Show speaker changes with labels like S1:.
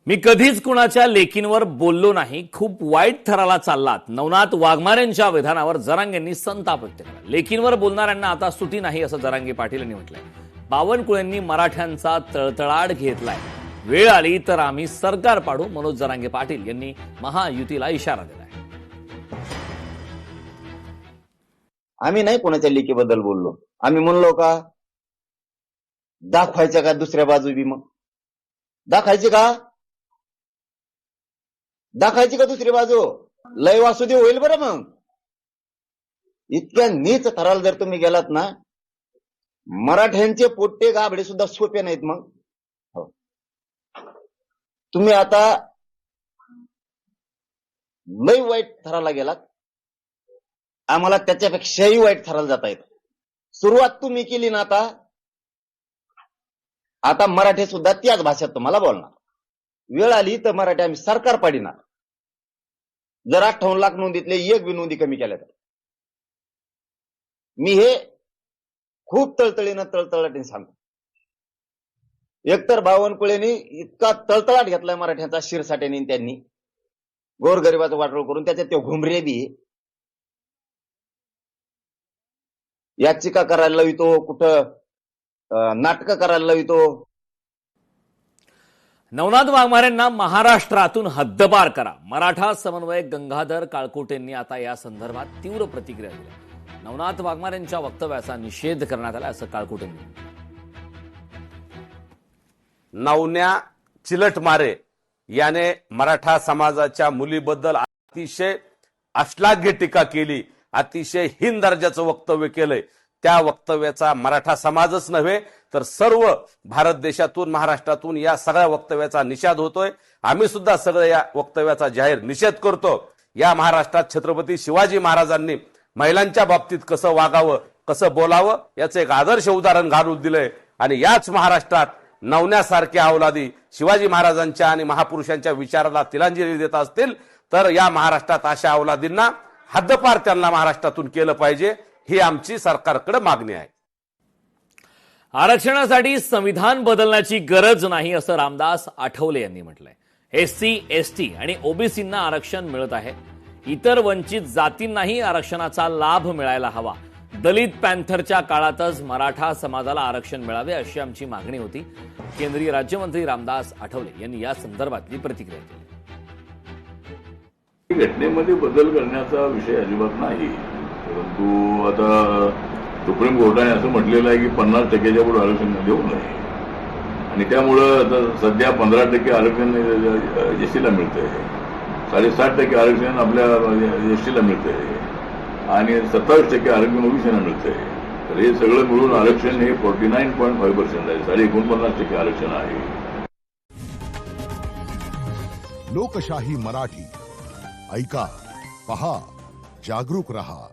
S1: मी कधीच कुणाच्या लेकींवर बोललो नाही, खूप वाईट थराला चाललात. नवनाथ वाघमारेंच्या विधानावर जरांगेंनी संताप व्यक्त केला. लेकींवर बोलणाऱ्यांना आता सुटी नाही असं जरांगे पाटील यांनी म्हटलंय. बावनकुळेंनी मराठ्यांचा तळतळाट घेतलाय. वेळ आली तर आम्ही सरकार पाडू, मनोज जरांगे पाटील यांनी महायुतीला इशारा दिलाय.
S2: आम्ही नाही कोणाच्या लेकीबद्दल बोललो. आम्ही म्हणलो का दाखवायचं का दुसऱ्या बाजू बी? मग दाखायची का दुसरी बाजू? लय वासुदे होईल बरं. मग इतक्या नीच थराला जर तुम्ही गेलात ना, मराठ्यांचे पोट्टे गाबडे सुद्धा सोपे नाहीत. मग तुम्ही आता लय वाईट थराला गेलात. आम्हाला त्याच्यापेक्षाही वाईट थराला जाता येत. सुरुवात तुम्ही केली ना, आता मराठी सुद्धा त्याच भाषेत तुम्हाला बोलणार. वेळ आली तर मराठी आम्ही सरकार पाडिणार. जर 58 लाख नोंदीतले एक बी नोंदी कमी केल्या तर. मी हे खूप तळतळाटीने सांगतो. एकतर बावनकुळेंनी इतका तळतळाट घेतलाय मराठ्यांचा शिरसाट्याने, त्यांनी गोरगरिबाचं वाटोळ करून. त्याच्यात ते घुमरे बी याचिका करायला लावितो, कुठं नाटकं करायला लावितो.
S1: नवनाथ वाघमारेंना महाराष्ट्रातून हद्दपार करा. मराठा समन्वयक गंगाधर काळकोटेंनी आता या संदर्भात तीव्र प्रतिक्रिया दिली. नवनाथ वाघमारेंच्या वक्तव्याचा निषेध करण्यात आला असं काळकोटेंनी.
S3: नवन्या चिलटमारे याने मराठा समाजाच्या मुलीबद्दल अतिशय अश्लाघ्य टीका केली, अतिशय हीन दर्जाचं वक्तव्य केलंय. त्या वक्तव्याचा मराठा समाजच नव्हे तर सर्व भारत देशातून, महाराष्ट्रातून या सगळ्या वक्तव्याचा निषेध होतोय. आम्ही सुद्धा सगळं या वक्तव्याचा जाहीर निषेध करतो. या महाराष्ट्रात छत्रपती शिवाजी महाराजांनी महिलांच्या बाबतीत कसं वागावं, कसं बोलावं याचं एक आदर्श उदाहरण घालून दिलंय. आणि याच महाराष्ट्रात नवन्यासारख्या अवलादी शिवाजी महाराजांच्या आणि महापुरुषांच्या विचाराला तिलांजली देत असतील तर या महाराष्ट्रात अशा अवलादींना हद्दपार त्यांना महाराष्ट्रातून केलं पाहिजे, ही आमची सरकारकडे मागणी आहे.
S1: आरक्षणासाठी संविधान बदलण्याची गरज नाही असं रामदास आठवले यांनी म्हटलंय. एससी, एसटी आणि ओबीसींना आरक्षण मिळत आहे. इतर वंचित जातींनाही आरक्षणाचा लाभ मिळायला हवा. दलित पॅन्थरच्या काळातच मराठा समाजाला आरक्षण मिळावे अशी आमची मागणी होती. केंद्रीय राज्यमंत्री रामदास आठवले यांनी या संदर्भातली प्रतिक्रिया दिली.
S4: घटनेमध्ये बदल करण्याचा विषय अजिबात नाही, परंतु आता सुप्रीम कोर्टाने असं म्हटलेलं आहे की 50% पुढे आरक्षण देऊ नये. आणि त्यामुळं आता सध्या 15% आरक्षण एसटीला मिळतंय, 7.5% आरक्षण आपल्या एसटीला मिळतंय आणि 27% आरक्षण ओबीसीला मिळतंय. तर हे सगळं मिळून आरक्षण हे 49.5% आहे, 49.5% आरक्षण आहे.
S5: लोकशाही मराठी ऐका, पहा, जागरूक रहा.